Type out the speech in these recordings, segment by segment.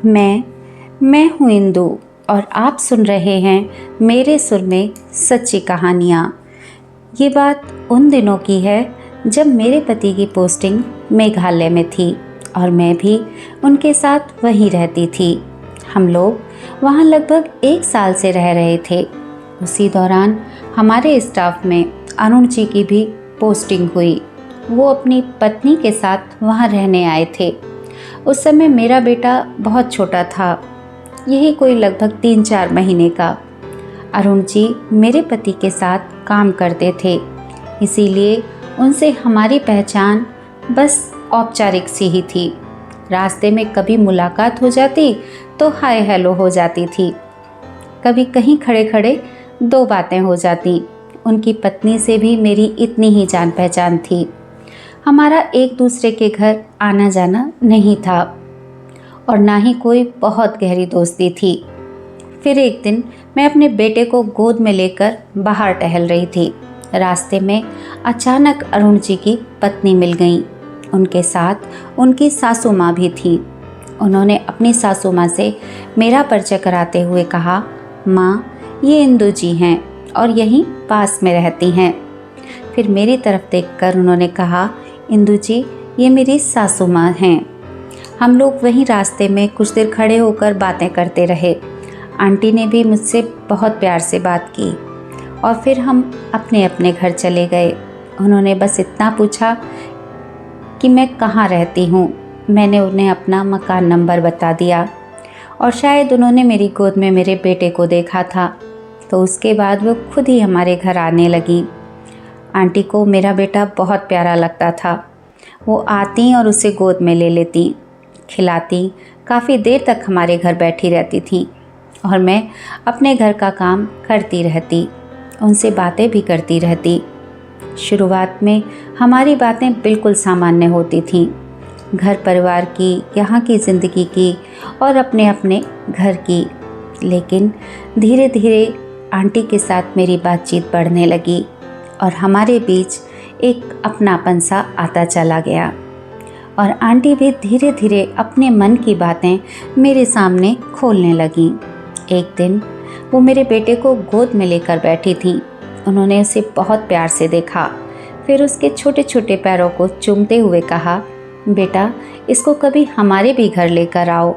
मैं हूँ इंदु और आप सुन रहे हैं मेरे सुर में सच्ची कहानियाँ। ये बात उन दिनों की है जब मेरे पति की पोस्टिंग मेघालय में थी और मैं भी उनके साथ वहीं रहती थी। हम लोग वहाँ लगभग 1 साल से रह रहे थे। उसी दौरान हमारे स्टाफ में अरुण जी की भी पोस्टिंग हुई। वो अपनी पत्नी के साथ वहाँ रहने आए थे। उस समय मेरा बेटा बहुत छोटा था, यही कोई लगभग 3-4 महीने का। अरुण जी मेरे पति के साथ काम करते थे, इसीलिए उनसे हमारी पहचान बस औपचारिक सी ही थी। रास्ते में कभी मुलाकात हो जाती तो हाय हेलो हो जाती थी। कभी कहीं खड़े खड़े 2 बातें हो जाती। उनकी पत्नी से भी मेरी इतनी ही जान पहचान थी। हमारा एक दूसरे के घर आना जाना नहीं था और ना ही कोई बहुत गहरी दोस्ती थी। फिर एक दिन मैं अपने बेटे को गोद में लेकर बाहर टहल रही थी। रास्ते में अचानक अरुण जी की पत्नी मिल गई। उनके साथ उनकी सासू माँ भी थी। उन्होंने अपनी सासू माँ से मेरा परिचय कराते हुए कहा, माँ ये इंदु जी हैं और यहीं पास में रहती हैं। फिर मेरी तरफ देखकर उन्होंने कहा, इंदु जी ये मेरी सासू माँ हैं। हम लोग वहीं रास्ते में कुछ देर खड़े होकर बातें करते रहे। आंटी ने भी मुझसे बहुत प्यार से बात की और फिर हम अपने अपने घर चले गए। उन्होंने बस इतना पूछा कि मैं कहाँ रहती हूँ। मैंने उन्हें अपना मकान नंबर बता दिया और शायद उन्होंने मेरी गोद में मेरे बेटे को देखा था, तो उसके बाद वो खुद ही हमारे घर आने लगी। आंटी को मेरा बेटा बहुत प्यारा लगता था। वो आती और उसे गोद में ले लेती, खिलाती, काफ़ी देर तक हमारे घर बैठी रहती थी और मैं अपने घर का काम करती रहती, उनसे बातें भी करती रहती। शुरुआत में हमारी बातें बिल्कुल सामान्य होती थीं, घर परिवार की, यहाँ की ज़िंदगी की और अपने अपने घर की। लेकिन धीरे धीरे आंटी के साथ मेरी बातचीत बढ़ने लगी और हमारे बीच एक अपनापन सा आता चला गया और आंटी भी धीरे धीरे अपने मन की बातें मेरे सामने खोलने लगीं। एक दिन वो मेरे बेटे को गोद में लेकर बैठी थी। उन्होंने उसे बहुत प्यार से देखा, फिर उसके छोटे छोटे पैरों को चूमते हुए कहा, बेटा इसको कभी हमारे भी घर लेकर आओ।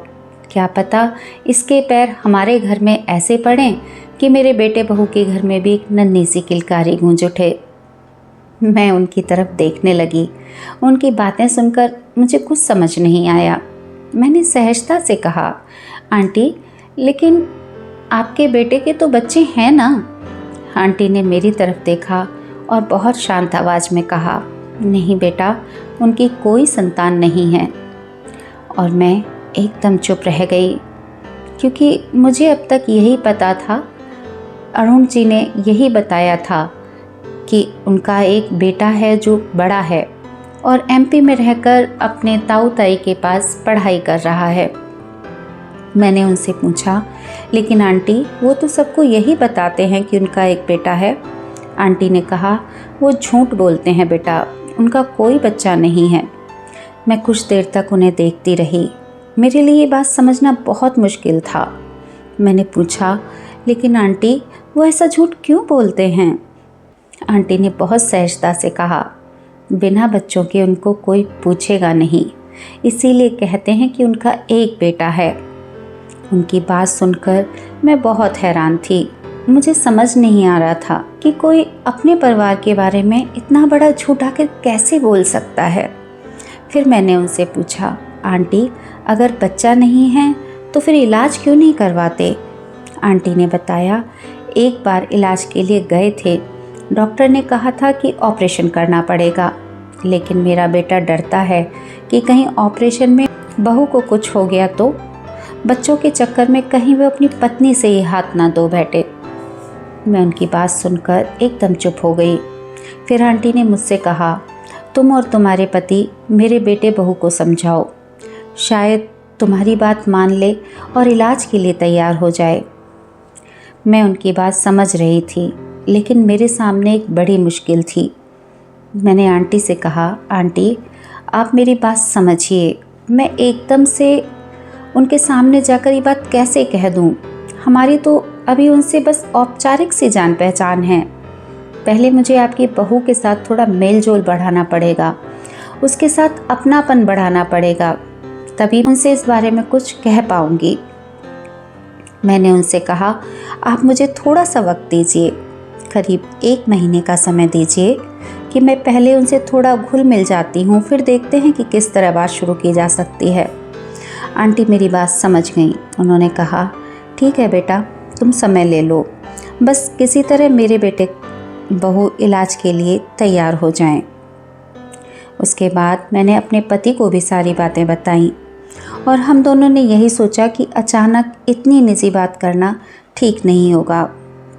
क्या पता इसके पैर हमारे घर में ऐसे पड़ें कि मेरे बेटे बहू के घर में भी एक नन्ही सी किलकारी गूंज उठे। मैं उनकी तरफ देखने लगी। उनकी बातें सुनकर मुझे कुछ समझ नहीं आया। मैंने सहजता से कहा, आंटी लेकिन आपके बेटे के तो बच्चे हैं ना। आंटी ने मेरी तरफ देखा और बहुत शांत आवाज़ में कहा, नहीं बेटा उनकी कोई संतान नहीं है। और मैं एकदम चुप रह गई, क्योंकि मुझे अब तक यही पता था, अरुण जी ने यही बताया था कि उनका एक बेटा है जो बड़ा है और एमपी में रहकर अपने ताऊ ताई के पास पढ़ाई कर रहा है। मैंने उनसे पूछा, लेकिन आंटी वो तो सबको यही बताते हैं कि उनका एक बेटा है। आंटी ने कहा, वो झूठ बोलते हैं बेटा, उनका कोई बच्चा नहीं है। मैं कुछ देर तक उन्हें देखती रही। मेरे लिए ये बात समझना बहुत मुश्किल था। मैंने पूछा, लेकिन आंटी वो ऐसा झूठ क्यों बोलते हैं? आंटी ने बहुत सहजता से कहा, बिना बच्चों के उनको कोई पूछेगा नहीं, इसीलिए कहते हैं कि उनका एक बेटा है। उनकी बात सुनकर मैं बहुत हैरान थी। मुझे समझ नहीं आ रहा था कि कोई अपने परिवार के बारे में इतना बड़ा झूठ आखिर कैसे बोल सकता है। फिर मैंने उनसे पूछा, आंटी अगर बच्चा नहीं है तो फिर इलाज क्यों नहीं करवाते? आंटी ने बताया, एक बार इलाज के लिए गए थे। डॉक्टर ने कहा था कि ऑपरेशन करना पड़ेगा, लेकिन मेरा बेटा डरता है कि कहीं ऑपरेशन में बहू को कुछ हो गया तो बच्चों के चक्कर में कहीं वो अपनी पत्नी से ही हाथ ना धो बैठे। मैं उनकी बात सुनकर एकदम चुप हो गई। फिर आंटी ने मुझसे कहा, तुम और तुम्हारे पति मेरे बेटे बहू को समझाओ, शायद तुम्हारी बात मान ले और इलाज के लिए तैयार हो जाए। मैं उनकी बात समझ रही थी, लेकिन मेरे सामने एक बड़ी मुश्किल थी। मैंने आंटी से कहा, आंटी आप मेरी बात समझिए। मैं एकदम से उनके सामने जाकर ये बात कैसे कह दूं? हमारी तो अभी उनसे बस औपचारिक सी जान पहचान है। पहले मुझे आपकी बहू के साथ थोड़ा मेल जोल बढ़ाना पड़ेगा, उसके साथ अपनापन बढ़ाना पड़ेगा, तभी उनसे इस बारे में कुछ कह पाऊंगी। मैंने उनसे कहा, आप मुझे थोड़ा सा वक्त दीजिए, करीब 1 महीने का समय दीजिए कि मैं पहले उनसे थोड़ा घुल मिल जाती हूँ, फिर देखते हैं कि किस तरह बात शुरू की जा सकती है। आंटी मेरी बात समझ गई। उन्होंने कहा, ठीक है बेटा, तुम समय ले लो, बस किसी तरह मेरे बेटे बहू इलाज के लिए तैयार हो जाएं। उसके बाद मैंने अपने पति को भी सारी बातें बताईं और हम दोनों ने यही सोचा कि अचानक इतनी निजी बात करना ठीक नहीं होगा।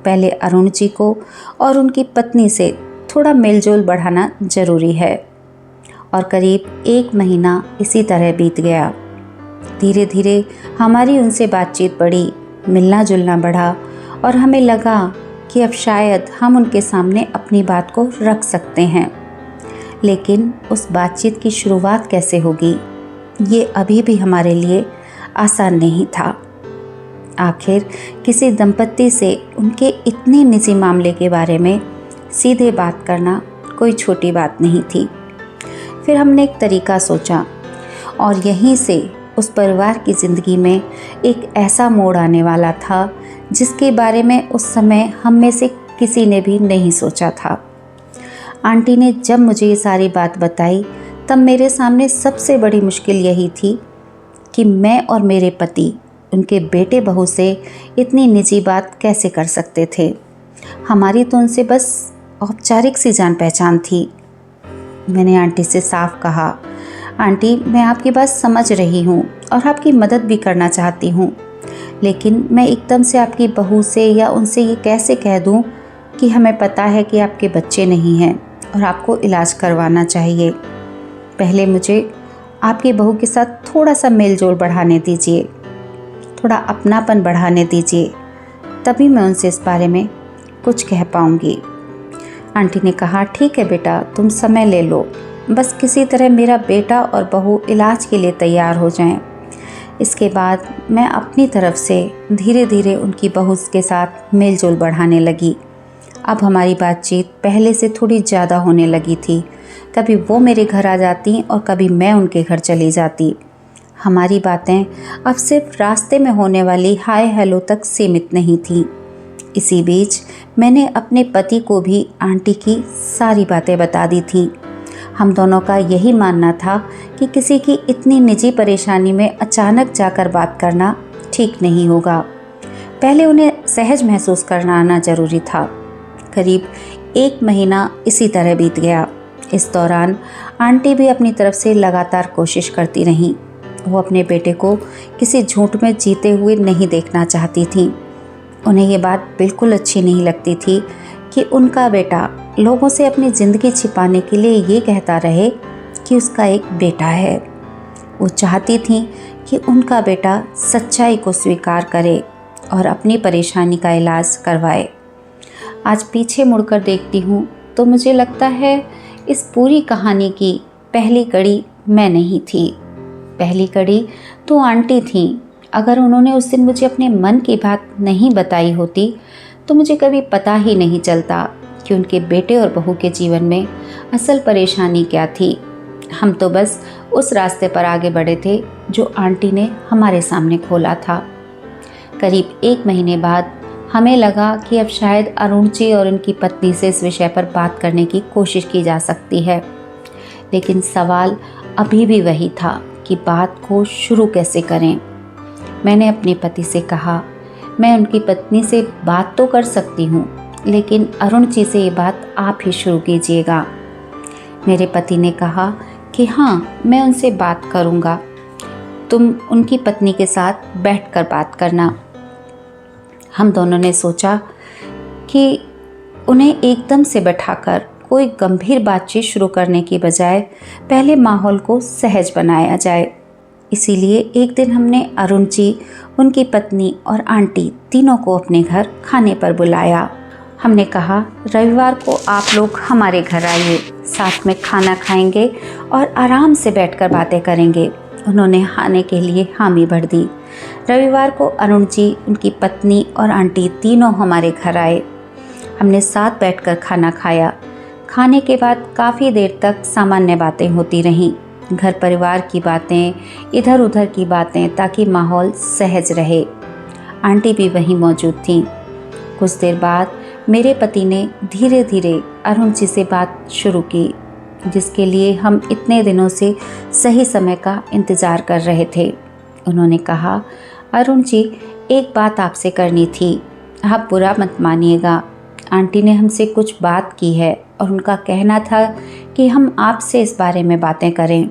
पहले अरुण जी को और उनकी पत्नी से थोड़ा मेलजोल बढ़ाना ज़रूरी है। और करीब 1 महीना इसी तरह बीत गया। धीरे धीरे हमारी उनसे बातचीत बढ़ी, मिलना जुलना बढ़ा और हमें लगा कि अब शायद हम उनके सामने अपनी बात को रख सकते हैं। लेकिन उस बातचीत की शुरुआत कैसे होगी, ये अभी भी हमारे लिए आसान नहीं था। आखिर किसी दंपत्ति से उनके इतने निजी मामले के बारे में सीधे बात करना कोई छोटी बात नहीं थी। फिर हमने एक तरीका सोचा और यहीं से उस परिवार की ज़िंदगी में एक ऐसा मोड़ आने वाला था जिसके बारे में उस समय हम में से किसी ने भी नहीं सोचा था। आंटी ने जब मुझे ये सारी बात बताई तब मेरे सामने सबसे बड़ी मुश्किल यही थी कि मैं और मेरे पति उनके बेटे बहू से इतनी निजी बात कैसे कर सकते थे। हमारी तो उनसे बस औपचारिक सी जान पहचान थी। मैंने आंटी से साफ कहा, आंटी मैं आपकी बात समझ रही हूँ और आपकी मदद भी करना चाहती हूँ, लेकिन मैं एकदम से आपकी बहू से या उनसे ये कैसे कह दूँ कि हमें पता है कि आपके बच्चे नहीं हैं और आपको इलाज करवाना चाहिए। पहले मुझे आपकी बहू के साथ थोड़ा सा मेलजोल बढ़ाने दीजिए, थोड़ा अपनापन बढ़ाने दीजिए, तभी मैं उनसे इस बारे में कुछ कह पाऊँगी। आंटी ने कहा, ठीक है बेटा, तुम समय ले लो, बस किसी तरह मेरा बेटा और बहू इलाज के लिए तैयार हो जाएं। इसके बाद मैं अपनी तरफ से धीरे धीरे उनकी बहू के साथ मेलजोल बढ़ाने लगी। अब हमारी बातचीत पहले से थोड़ी ज़्यादा होने लगी थी। कभी वो मेरे घर आ जाती और कभी मैं उनके घर चली जाती। हमारी बातें अब सिर्फ रास्ते में होने वाली हाय हेलो तक सीमित नहीं थी। इसी बीच मैंने अपने पति को भी आंटी की सारी बातें बता दी थी। हम दोनों का यही मानना था कि किसी की इतनी निजी परेशानी में अचानक जाकर बात करना ठीक नहीं होगा। पहले उन्हें सहज महसूस करना आना ज़रूरी था। करीब 1 महीना इसी तरह बीत गया। इस दौरान आंटी भी अपनी तरफ से लगातार कोशिश करती रहीं। वो अपने बेटे को किसी झूठ में जीते हुए नहीं देखना चाहती थीं। उन्हें ये बात बिल्कुल अच्छी नहीं लगती थी कि उनका बेटा लोगों से अपनी ज़िंदगी छिपाने के लिए ये कहता रहे कि उसका एक बेटा है। वो चाहती थीं कि उनका बेटा सच्चाई को स्वीकार करे और अपनी परेशानी का इलाज करवाए। आज पीछे मुड़कर देखती हूँ तो मुझे लगता है इस पूरी कहानी की पहली कड़ी मैं नहीं थी। पहली कड़ी तो आंटी थीं। अगर उन्होंने उस दिन मुझे अपने मन की बात नहीं बताई होती तो मुझे कभी पता ही नहीं चलता कि उनके बेटे और बहू के जीवन में असल परेशानी क्या थी। हम तो बस उस रास्ते पर आगे बढ़े थे जो आंटी ने हमारे सामने खोला था। करीब 1 महीने बाद हमें लगा कि अब शायद अरुण जी और उनकी पत्नी से इस विषय पर बात करने की कोशिश की जा सकती है। लेकिन सवाल अभी भी वही था कि बात को शुरू कैसे करें। मैंने अपने पति से कहा, मैं उनकी पत्नी से बात तो कर सकती हूँ, लेकिन अरुण जी से ये बात आप ही शुरू कीजिएगा। मेरे पति ने कहा कि हाँ, मैं उनसे बात करूँगा, तुम उनकी पत्नी के साथ बैठकर बात करना। हम दोनों ने सोचा कि उन्हें एकदम से बैठाकर कोई गंभीर बातचीत शुरू करने की बजाय पहले माहौल को सहज बनाया जाए। इसीलिए एक दिन हमने अरुण जी, उनकी पत्नी और आंटी तीनों को अपने घर खाने पर बुलाया। हमने कहा, रविवार को आप लोग हमारे घर आइए, साथ में खाना खाएंगे और आराम से बैठकर बातें करेंगे उन्होंने आने के लिए हामी भर दी। रविवार को अरुण जी, उनकी पत्नी और आंटी तीनों हमारे घर आए। हमने साथ बैठकर खाना खाया। खाने के बाद काफ़ी देर तक सामान्य बातें होती रहीं, घर परिवार की बातें, इधर उधर की बातें, ताकि माहौल सहज रहे। आंटी भी वहीं मौजूद थीं। कुछ देर बाद मेरे पति ने धीरे धीरे अरुण जी से बात शुरू की, जिसके लिए हम इतने दिनों से सही समय का इंतज़ार कर रहे थे। उन्होंने कहा, अरुण जी, एक बात आपसे करनी थी, आप बुरा मत मानिएगा। आंटी ने हमसे कुछ बात की है और उनका कहना था कि हम आपसे इस बारे में बातें करें।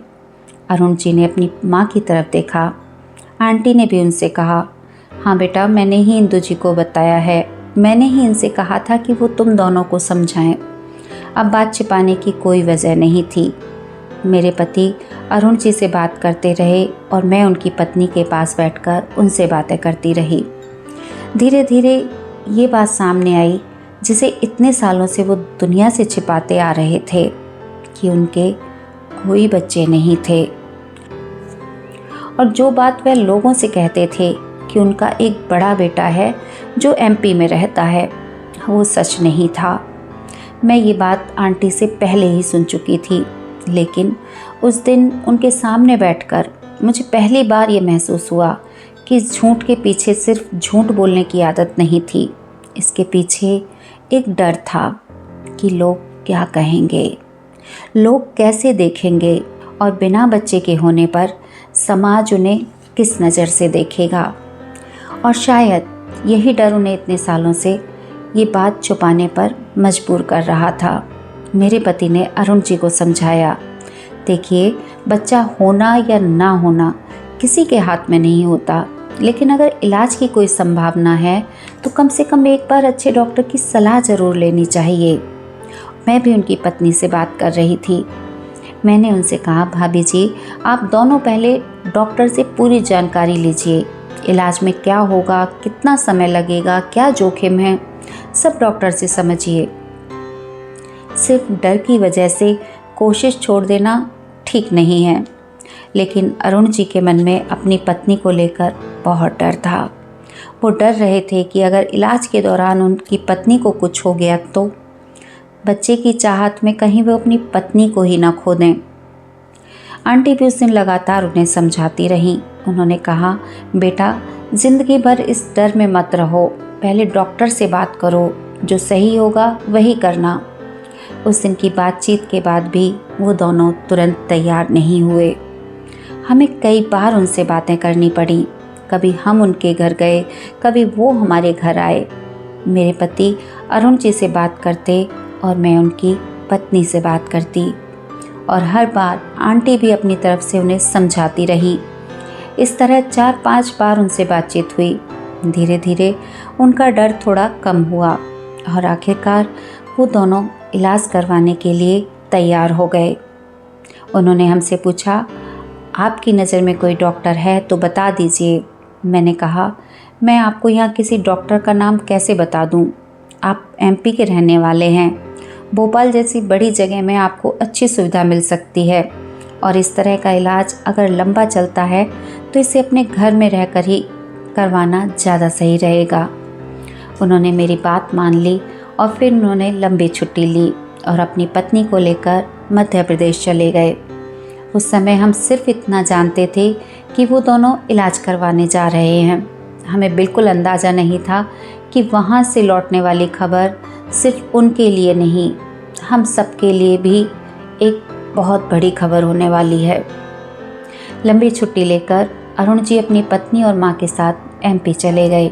अरुण जी ने अपनी माँ की तरफ देखा। आंटी ने भी उनसे कहा, हाँ बेटा, मैंने ही इंदु जी को बताया है, मैंने ही इनसे कहा था कि वो तुम दोनों को समझाएं। अब बात छिपाने की कोई वजह नहीं थी। मेरे पति अरुण जी से बात करते रहे और मैं उनकी पत्नी के पास बैठकर उनसे बातें करती रही। धीरे धीरे ये बात सामने आई जिसे इतने सालों से वो दुनिया से छिपाते आ रहे थे, कि उनके कोई बच्चे नहीं थे। और जो बात वह लोगों से कहते थे कि उनका एक बड़ा बेटा है जो एमपी में रहता है, वो सच नहीं था। मैं ये बात आंटी से पहले ही सुन चुकी थी, लेकिन उस दिन उनके सामने बैठकर मुझे पहली बार ये महसूस हुआ कि इस झूठ के पीछे सिर्फ झूठ बोलने की आदत नहीं थी, इसके पीछे एक डर था कि लोग क्या कहेंगे, लोग कैसे देखेंगे और बिना बच्चे के होने पर समाज उन्हें किस नज़र से देखेगा। और शायद यही डर उन्हें इतने सालों से ये बात छुपाने पर मजबूर कर रहा था। मेरे पति ने अरुण जी को समझाया, देखिए, बच्चा होना या ना होना किसी के हाथ में नहीं होता, लेकिन अगर इलाज की कोई संभावना है तो कम से कम एक बार अच्छे डॉक्टर की सलाह ज़रूर लेनी चाहिए। मैं भी उनकी पत्नी से बात कर रही थी। मैंने उनसे कहा, भाभी जी, आप दोनों पहले डॉक्टर से पूरी जानकारी लीजिए, इलाज में क्या होगा, कितना समय लगेगा, क्या जोखिम है, सब डॉक्टर से समझिए। सिर्फ डर की वजह से कोशिश छोड़ देना ठीक नहीं है। लेकिन अरुण जी के मन में अपनी पत्नी को लेकर बहुत डर था। वो डर रहे थे कि अगर इलाज के दौरान उनकी पत्नी को कुछ हो गया तो बच्चे की चाहत में कहीं वो अपनी पत्नी को ही ना खो दें। आंटी भी उस दिन लगातार उन्हें समझाती रहीं। उन्होंने कहा, बेटा, ज़िंदगी भर इस डर में मत रहो, पहले डॉक्टर से बात करो, जो सही होगा वही करना। उस दिन की बातचीत के बाद भी वो दोनों तुरंत तैयार नहीं हुए। हमें कई बार उनसे बातें करनी पड़ी। कभी हम उनके घर गए, कभी वो हमारे घर आए। मेरे पति अरुण जी से बात करते और मैं उनकी पत्नी से बात करती, और हर बार आंटी भी अपनी तरफ से उन्हें समझाती रही। इस तरह 4-5 बार उनसे बातचीत हुई। धीरे धीरे उनका डर थोड़ा कम हुआ और आखिरकार वो दोनों इलाज करवाने के लिए तैयार हो गए। उन्होंने हमसे पूछा, आपकी नज़र में कोई डॉक्टर है तो बता दीजिए। मैंने कहा, मैं आपको यहाँ किसी डॉक्टर का नाम कैसे बता दूँ, आप एमपी के रहने वाले हैं। भोपाल जैसी बड़ी जगह में आपको अच्छी सुविधा मिल सकती है, और इस तरह का इलाज अगर लंबा चलता है तो इसे अपने घर में रहकर ही करवाना ज़्यादा सही रहेगा। उन्होंने मेरी बात मान ली और फिर उन्होंने लंबी छुट्टी ली और अपनी पत्नी को लेकर मध्य प्रदेश चले गए। उस समय हम सिर्फ इतना जानते थे कि वो दोनों इलाज करवाने जा रहे हैं। हमें बिल्कुल अंदाज़ा नहीं था कि वहाँ से लौटने वाली खबर सिर्फ उनके लिए नहीं, हम सबके लिए भी एक बहुत बड़ी खबर होने वाली है। लंबी छुट्टी लेकर अरुण जी अपनी पत्नी और माँ के साथ एमपी चले गए।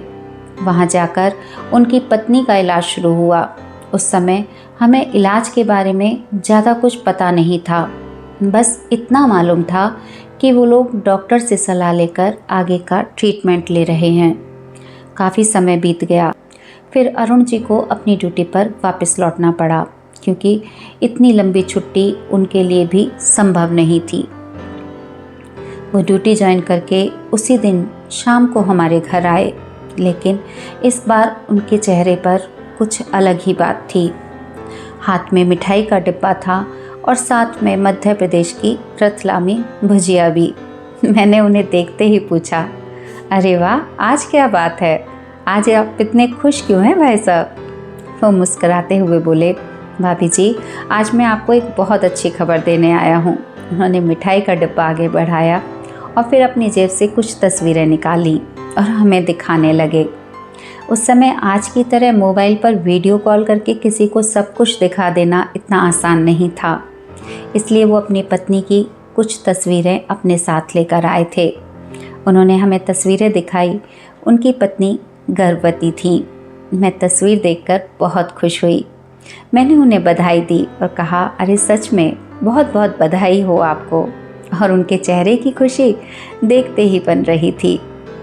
वहाँ जाकर उनकी पत्नी का इलाज शुरू हुआ। उस समय हमें इलाज के बारे में ज़्यादा कुछ पता नहीं था, बस इतना मालूम था कि वो लोग डॉक्टर से सलाह लेकर आगे का ट्रीटमेंट ले रहे हैं। काफ़ी समय बीत गया, फिर अरुण जी को अपनी ड्यूटी पर वापस लौटना पड़ा, क्योंकि इतनी लंबी छुट्टी उनके लिए भी संभव नहीं थी। वो ड्यूटी ज्वाइन करके उसी दिन शाम को हमारे घर आए, लेकिन इस बार उनके चेहरे पर कुछ अलग ही बात थी। हाथ में मिठाई का डिब्बा था और साथ में मध्य प्रदेश की रतलामी भुजिया भी। मैंने उन्हें देखते ही पूछा, अरे वाह, आज क्या बात है, आज आप इतने खुश क्यों हैं भाई साहब? वो मुस्कुराते हुए बोले, भाभी जी, आज मैं आपको एक बहुत अच्छी खबर देने आया हूँ। उन्होंने मिठाई का डिब्बा आगे बढ़ाया और फिर अपनी जेब से कुछ तस्वीरें निकाली और हमें दिखाने लगे। उस समय आज की तरह मोबाइल पर वीडियो कॉल करके किसी को सब कुछ दिखा देना इतना आसान नहीं था, इसलिए वो अपनी पत्नी की कुछ तस्वीरें अपने साथ लेकर आए थे। उन्होंने हमें तस्वीरें दिखाई। उनकी पत्नी गर्भवती थी। मैं तस्वीर देखकर बहुत खुश हुई। मैंने उन्हें बधाई दी और कहा, अरे सच में बहुत बहुत बधाई हो आपको। और उनके चेहरे की खुशी देखते ही बन रही थी।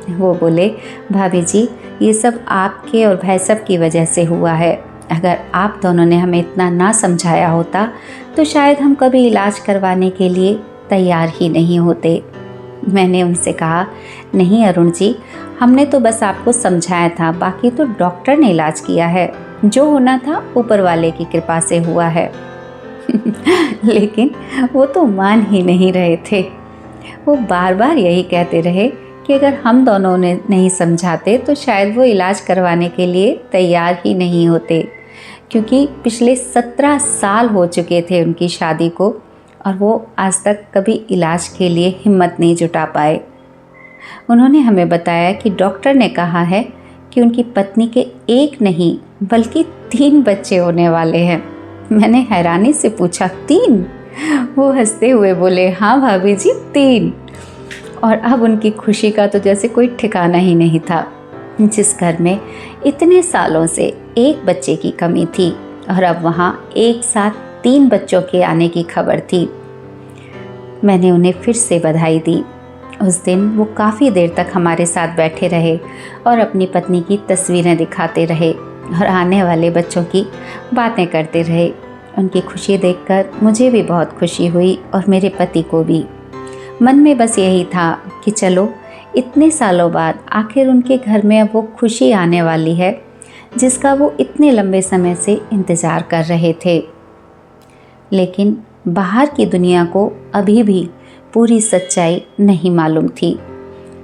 वो बोले, भाभी जी, ये सब आपके और भाई साहब की वजह से हुआ है। अगर आप दोनों ने हमें इतना ना समझाया होता तो शायद हम कभी इलाज करवाने के लिए तैयार ही नहीं होते। मैंने उनसे कहा, नहीं अरुण जी, हमने तो बस आपको समझाया था, बाकी तो डॉक्टर ने इलाज किया है। जो होना था ऊपर वाले की कृपा से हुआ है। लेकिन वो तो मान ही नहीं रहे थे। वो बार बार यही कहते रहे कि अगर हम दोनों ने नहीं समझाते तो शायद वो इलाज करवाने के लिए तैयार ही नहीं होते, क्योंकि पिछले 17 साल हो चुके थे उनकी शादी को और वो आज तक कभी इलाज के लिए हिम्मत नहीं जुटा पाए। उन्होंने हमें बताया कि डॉक्टर ने कहा है कि उनकी पत्नी के एक नहीं बल्कि 3 बच्चे होने वाले हैं। मैंने हैरानी से पूछा, 3? वो हंसते हुए बोले, हाँ भाभी जी, 3। और अब उनकी खुशी का तो जैसे कोई ठिकाना ही नहीं था। जिस घर में इतने सालों से एक बच्चे की कमी थी और अब वहाँ एक साथ 3 बच्चों के आने की खबर थी। मैंने उन्हें फिर से बधाई दी। उस दिन वो काफ़ी देर तक हमारे साथ बैठे रहे और अपनी पत्नी की तस्वीरें दिखाते रहे और आने वाले बच्चों की बातें करते रहे। उनकी खुशी देखकर मुझे भी बहुत खुशी हुई और मेरे पति को भी। मन में बस यही था कि चलो, इतने सालों बाद आखिर उनके घर में अब वो खुशी आने वाली है जिसका वो इतने लंबे समय से इंतज़ार कर रहे थे। लेकिन बाहर की दुनिया को अभी भी पूरी सच्चाई नहीं मालूम थी।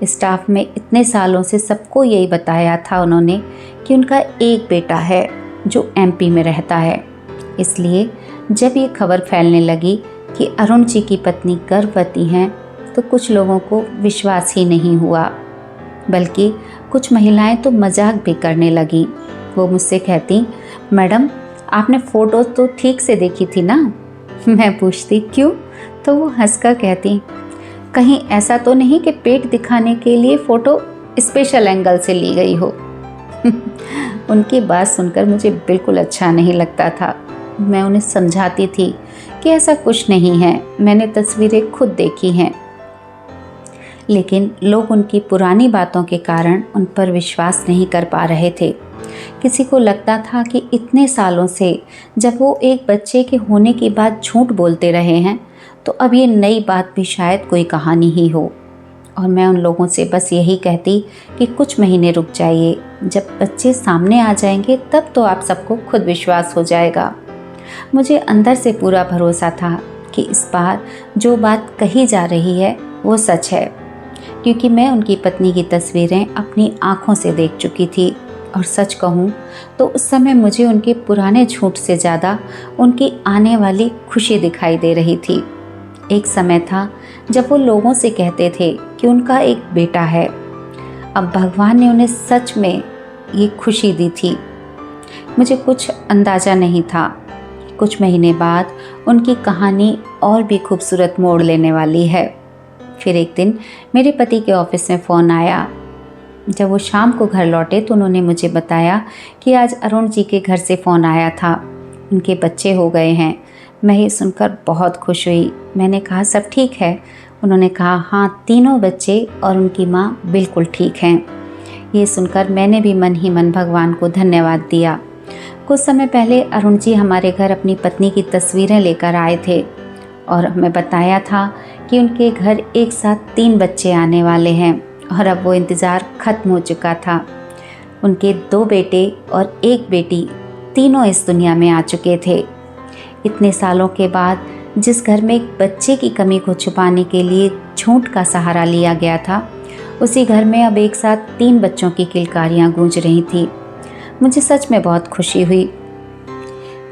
स्टाफ में इतने सालों से सबको यही बताया था उन्होंने कि उनका एक बेटा है जो एमपी में रहता है। इसलिए जब ये खबर फैलने लगी कि अरुण जी की पत्नी गर्भवती हैं तो कुछ लोगों को विश्वास ही नहीं हुआ, बल्कि कुछ महिलाएं तो मजाक भी करने लगीं। वो मुझसे कहती, मैडम, आपने फ़ोटो तो ठीक से देखी थी ना? मैं पूछती, क्यों? तो वो हंसकर कहती, कहीं ऐसा तो नहीं कि पेट दिखाने के लिए फ़ोटो स्पेशल एंगल से ली गई हो। उनकी बात सुनकर मुझे बिल्कुल अच्छा नहीं लगता था। मैं उन्हें समझाती थी कि ऐसा कुछ नहीं है, मैंने तस्वीरें खुद देखी हैं। लेकिन लोग उनकी पुरानी बातों के कारण उन पर विश्वास नहीं कर पा रहे थे। किसी को लगता था कि इतने सालों से जब वो एक बच्चे के होने के बाद झूठ बोलते रहे हैं तो अब ये नई बात भी शायद कोई कहानी ही हो। और मैं उन लोगों से बस यही कहती कि कुछ महीने रुक जाइए, जब बच्चे सामने आ जाएंगे तब तो आप सबको खुद विश्वास हो जाएगा। मुझे अंदर से पूरा भरोसा था कि इस बार जो बात कही जा रही है वो सच है, क्योंकि मैं उनकी पत्नी की तस्वीरें अपनी आँखों से देख चुकी थी। और सच कहूँ तो उस समय मुझे उनके पुराने झूठ से ज़्यादा उनकी आने वाली खुशी दिखाई दे रही थी। एक समय था जब वो लोगों से कहते थे कि उनका एक बेटा है। अब भगवान ने उन्हें सच में ये खुशी दी थी। मुझे कुछ अंदाज़ा नहीं था। कुछ महीने बाद उनकी कहानी और भी खूबसूरत मोड़ लेने वाली है। फिर एक दिन मेरे पति के ऑफिस में फ़ोन आया। जब वो शाम को घर लौटे तो उन्होंने मुझे बताया कि आज अरुण जी के घर से फ़ोन आया था, उनके बच्चे हो गए हैं। मैं ये सुनकर बहुत खुश हुई। मैंने कहा, सब ठीक है? उन्होंने कहा, हाँ, तीनों बच्चे और उनकी माँ बिल्कुल ठीक हैं। ये सुनकर मैंने भी मन ही मन भगवान को धन्यवाद दिया। कुछ समय पहले अरुण जी हमारे घर अपनी पत्नी की तस्वीरें लेकर आए थे और हमें बताया था कि उनके घर एक साथ 3 बच्चे आने वाले हैं और अब वो इंतज़ार ख़त्म हो चुका था। उनके 2 बेटे और 1 बेटी तीनों इस दुनिया में आ चुके थे। इतने सालों के बाद जिस घर में एक बच्चे की कमी को छुपाने के लिए झूठ का सहारा लिया गया था, उसी घर में अब एक साथ 3 बच्चों की किलकारियां गूंज रही थी। मुझे सच में बहुत खुशी हुई।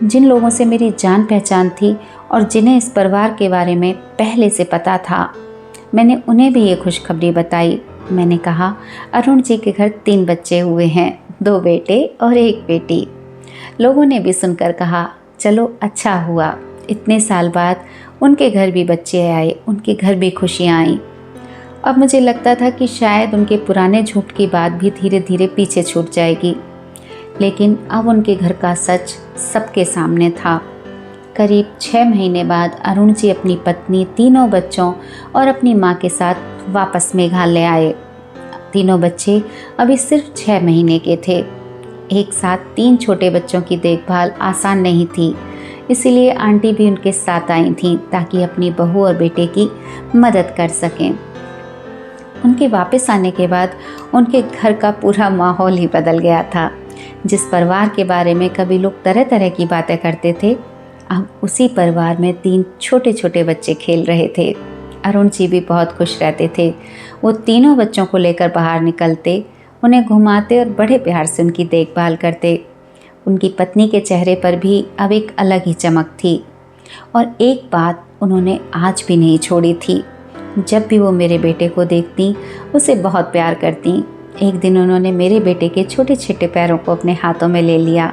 जिन लोगों से मेरी जान पहचान थी और जिन्हें इस परिवार के बारे में पहले से पता था, मैंने उन्हें भी ये खुशखबरी बताई। मैंने कहा, अरुण जी के घर 3 बच्चे हुए हैं, 2 बेटे और 1 बेटी। लोगों ने भी सुनकर कहा, चलो अच्छा हुआ, इतने साल बाद उनके घर भी बच्चे आए, उनके घर भी खुशियाँ आईं। अब मुझे लगता था कि शायद उनके पुराने झूठ की बात भी धीरे धीरे पीछे छूट जाएगी, लेकिन अब उनके घर का सच सबके सामने था। करीब 6 महीने बाद अरुण जी अपनी पत्नी, 3 बच्चों और अपनी माँ के साथ वापस मेघालय आए। 3 बच्चे अभी सिर्फ 6 महीने के थे। एक साथ 3 छोटे बच्चों की देखभाल आसान नहीं थी, इसीलिए आंटी भी उनके साथ आई थीं ताकि अपनी बहू और बेटे की मदद कर सकें। उनके वापस आने के बाद उनके घर का पूरा माहौल ही बदल गया था। जिस परिवार के बारे में कभी लोग तरह तरह की बातें करते थे, अब उसी परिवार में 3 छोटे छोटे बच्चे खेल रहे थे। अरुण जी भी बहुत खुश रहते थे। वो तीनों बच्चों को लेकर बाहर निकलते, उन्हें घुमाते और बड़े प्यार से उनकी देखभाल करते। उनकी पत्नी के चेहरे पर भी अब एक अलग ही चमक थी और एक बात उन्होंने आज भी नहीं छोड़ी थी। जब भी वो मेरे बेटे को देखती, उसे बहुत प्यार करती। एक दिन उन्होंने मेरे बेटे के छोटे छोटे पैरों को अपने हाथों में ले लिया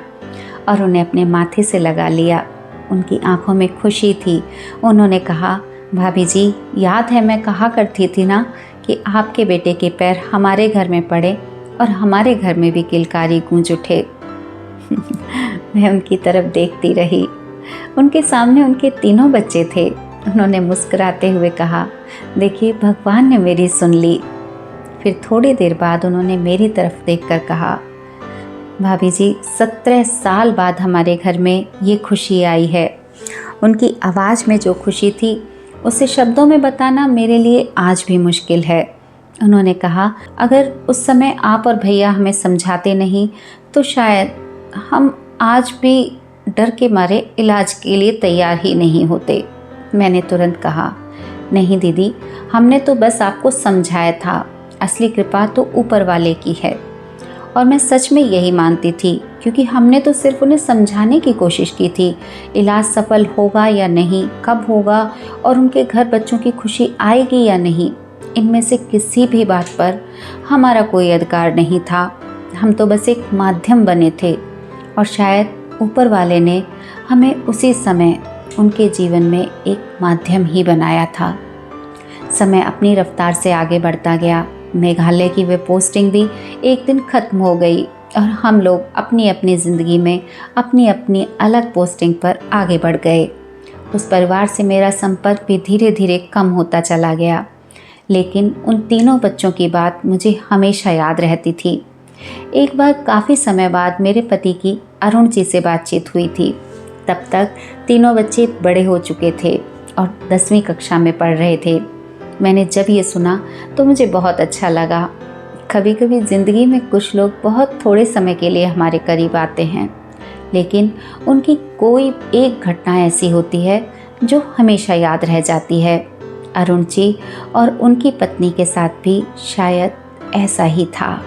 और उन्हें अपने माथे से लगा लिया। उनकी आंखों में खुशी थी। उन्होंने कहा, भाभी जी, याद है मैं कहा करती थी ना कि आपके बेटे के पैर हमारे घर में पड़े और हमारे घर में भी किलकारी गूंज उठे। मैं उनकी तरफ देखती रही। उनके सामने उनके 3 बच्चे थे। उन्होंने मुस्कुराते हुए कहा, देखिए, भगवान ने मेरी सुन ली। फिर थोड़ी देर बाद उन्होंने मेरी तरफ देखकर कहा, भाभी जी, 17 साल बाद हमारे घर में ये खुशी आई है। उनकी आवाज़ में जो खुशी थी, उसे शब्दों में बताना मेरे लिए आज भी मुश्किल है। उन्होंने कहा, अगर उस समय आप और भैया हमें समझाते नहीं तो शायद हम आज भी डर के मारे इलाज के लिए तैयार ही नहीं होते। मैंने तुरंत कहा, नहीं दीदी, हमने तो बस आपको समझाया था, असली कृपा तो ऊपर वाले की है। और मैं सच में यही मानती थी, क्योंकि हमने तो सिर्फ उन्हें समझाने की कोशिश की थी। इलाज सफल होगा या नहीं, कब होगा और उनके घर बच्चों की खुशी आएगी या नहीं, इनमें से किसी भी बात पर हमारा कोई अधिकार नहीं था। हम तो बस एक माध्यम बने थे और शायद ऊपर वाले ने हमें उसी समय उनके जीवन में एक माध्यम ही बनाया था। समय अपनी रफ्तार से आगे बढ़ता गया। मेघालय की वे पोस्टिंग भी एक दिन ख़त्म हो गई और हम लोग अपनी अपनी ज़िंदगी में अपनी अपनी अलग पोस्टिंग पर आगे बढ़ गए। उस परिवार से मेरा संपर्क भी धीरे धीरे कम होता चला गया, लेकिन उन 3 बच्चों की बात मुझे हमेशा याद रहती थी। एक बार काफ़ी समय बाद मेरे पति की अरुण जी से बातचीत हुई थी। तब तक 3 बच्चे बड़े हो चुके थे और 10वीं कक्षा में पढ़ रहे थे। मैंने जब ये सुना तो मुझे बहुत अच्छा लगा। कभी कभी ज़िंदगी में कुछ लोग बहुत थोड़े समय के लिए हमारे करीब आते हैं, लेकिन उनकी कोई एक घटना ऐसी होती है जो हमेशा याद रह जाती है। अरुण जी और उनकी पत्नी के साथ भी शायद ऐसा ही था।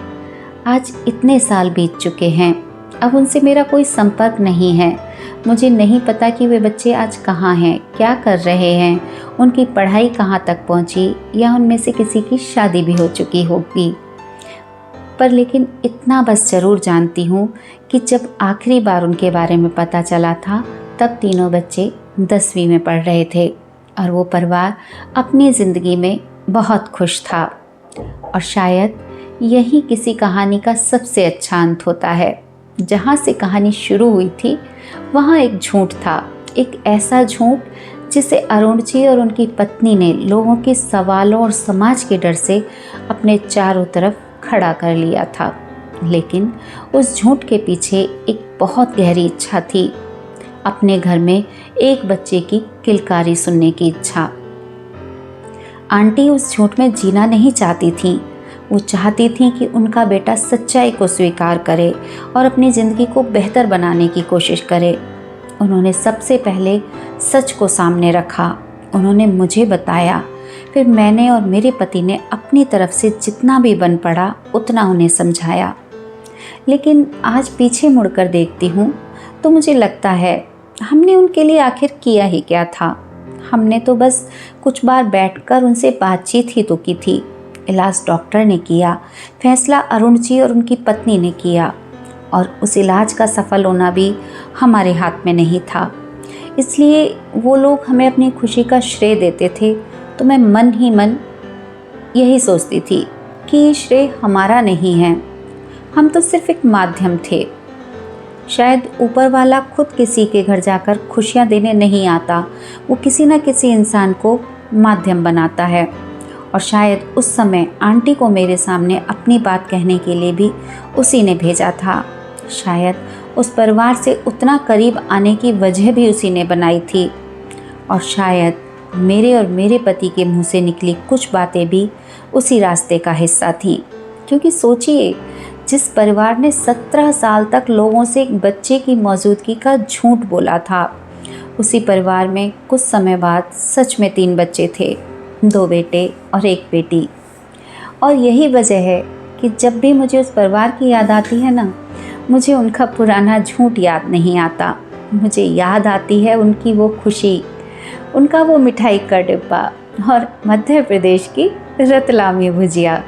आज इतने साल बीत चुके हैं, अब उनसे मेरा कोई संपर्क नहीं है। मुझे नहीं पता कि वे बच्चे आज कहाँ हैं, क्या कर रहे हैं, उनकी पढ़ाई कहाँ तक पहुँची या उनमें से किसी की शादी भी हो चुकी होगी। पर लेकिन इतना बस ज़रूर जानती हूँ कि जब आखिरी बार उनके बारे में पता चला था, तब 3 बच्चे 10वीं में पढ़ रहे थे और वो परिवार अपनी ज़िंदगी में बहुत खुश था। और शायद यही किसी कहानी का सबसे अच्छा अंत होता है। जहाँ से कहानी शुरू हुई थी, वहाँ एक झूठ था, एक ऐसा झूठ जिसे अरुण जी और उनकी पत्नी ने लोगों के सवालों और समाज के डर से अपने चारों तरफ खड़ा कर लिया था। लेकिन उस झूठ के पीछे एक बहुत गहरी इच्छा थी, अपने घर में एक बच्चे की किलकारी सुनने की इच्छा। आंटी उस झूठ में जीना नहीं चाहती थी। वो चाहती थी कि उनका बेटा सच्चाई को स्वीकार करे और अपनी ज़िंदगी को बेहतर बनाने की कोशिश करे। उन्होंने सबसे पहले सच को सामने रखा। उन्होंने मुझे बताया, फिर मैंने और मेरे पति ने अपनी तरफ से जितना भी बन पड़ा उतना उन्हें समझाया। लेकिन आज पीछे मुड़कर देखती हूँ तो मुझे लगता है हमने उनके लिए आखिर किया ही क्या था। हमने तो बस कुछ बार बैठकर उनसे बातचीत ही तो की थी। इलाज डॉक्टर ने किया, फैसला अरुण जी और उनकी पत्नी ने किया, और उस इलाज का सफल होना भी हमारे हाथ में नहीं था। इसलिए वो लोग हमें अपनी खुशी का श्रेय देते थे तो मैं मन ही मन यही सोचती थी कि ये श्रेय हमारा नहीं है, हम तो सिर्फ एक माध्यम थे। शायद ऊपर वाला खुद किसी के घर जाकर खुशियाँ देने नहीं आता, वो किसी न किसी इंसान को माध्यम बनाता है। और शायद उस समय आंटी को मेरे सामने अपनी बात कहने के लिए भी उसी ने भेजा था। शायद उस परिवार से उतना करीब आने की वजह भी उसी ने बनाई थी। और शायद मेरे और मेरे पति के मुंह से निकली कुछ बातें भी उसी रास्ते का हिस्सा थीं। क्योंकि सोचिए, जिस परिवार ने 17 साल तक लोगों से एक बच्चे की मौजूदगी का झूठ बोला था, उसी परिवार में कुछ समय बाद सच में 3 बच्चे थे, 2 बेटे और 1 बेटी। और यही वजह है कि जब भी मुझे उस परिवार की याद आती है ना, मुझे उनका पुराना झूठ याद नहीं आता। मुझे याद आती है उनकी वो खुशी, उनका वो मिठाई का डिब्बा और मध्य प्रदेश की रतलामी भुजिया,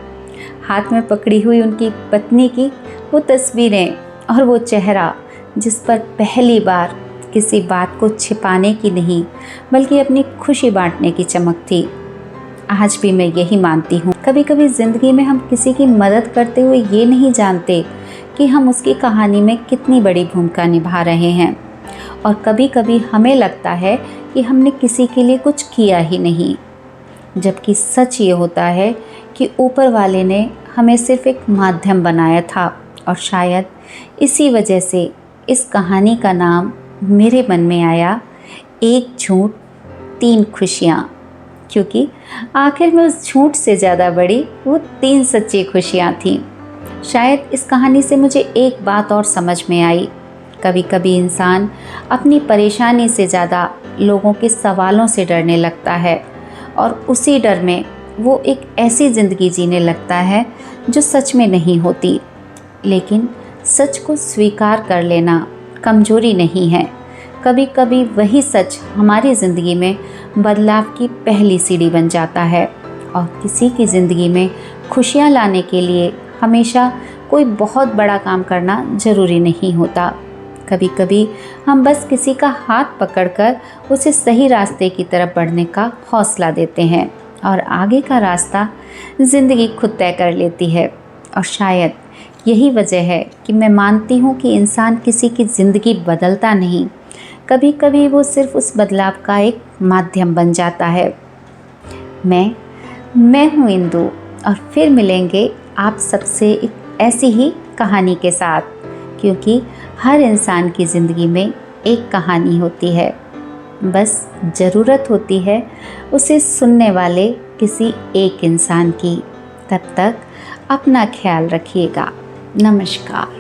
हाथ में पकड़ी हुई उनकी पत्नी की वो तस्वीरें और वो चेहरा जिस पर पहली बार किसी बात को छिपाने की नहीं बल्कि अपनी खुशी बांटने की चमक थी। आज भी मैं यही मानती हूँ, कभी कभी ज़िंदगी में हम किसी की मदद करते हुए ये नहीं जानते कि हम उसकी कहानी में कितनी बड़ी भूमिका निभा रहे हैं। और कभी कभी हमें लगता है कि हमने किसी के लिए कुछ किया ही नहीं, जबकि सच ये होता है कि ऊपर वाले ने हमें सिर्फ एक माध्यम बनाया था। और शायद इसी वजह से इस कहानी का नाम मेरे मन में आया, 1 झूठ 3 खुशियाँ। क्योंकि आखिर में उस झूठ से ज़्यादा बड़ी वो 3 सच्ची खुशियाँ थीं। शायद इस कहानी से मुझे एक बात और समझ में आई, कभी कभी इंसान अपनी परेशानी से ज़्यादा लोगों के सवालों से डरने लगता है, और उसी डर में वो एक ऐसी ज़िंदगी जीने लगता है जो सच में नहीं होती। लेकिन सच को स्वीकार कर लेना कमज़ोरी नहीं है, कभी कभी वही सच हमारी ज़िंदगी में बदलाव की पहली सीढ़ी बन जाता है। और किसी की ज़िंदगी में खुशियाँ लाने के लिए हमेशा कोई बहुत बड़ा काम करना ज़रूरी नहीं होता। कभी कभी हम बस किसी का हाथ पकड़कर उसे सही रास्ते की तरफ बढ़ने का हौसला देते हैं, और आगे का रास्ता ज़िंदगी खुद तय कर लेती है। और शायद यही वजह है कि मैं मानती हूँ कि इंसान किसी की ज़िंदगी बदलता नहीं, कभी कभी वो सिर्फ उस बदलाव का एक माध्यम बन जाता है। मैं हूँ इंदु, और फिर मिलेंगे आप सबसे एक ऐसी ही कहानी के साथ, क्योंकि हर इंसान की ज़िंदगी में एक कहानी होती है, बस ज़रूरत होती है उसे सुनने वाले किसी एक इंसान की। तब तक अपना ख्याल रखिएगा। नमस्कार।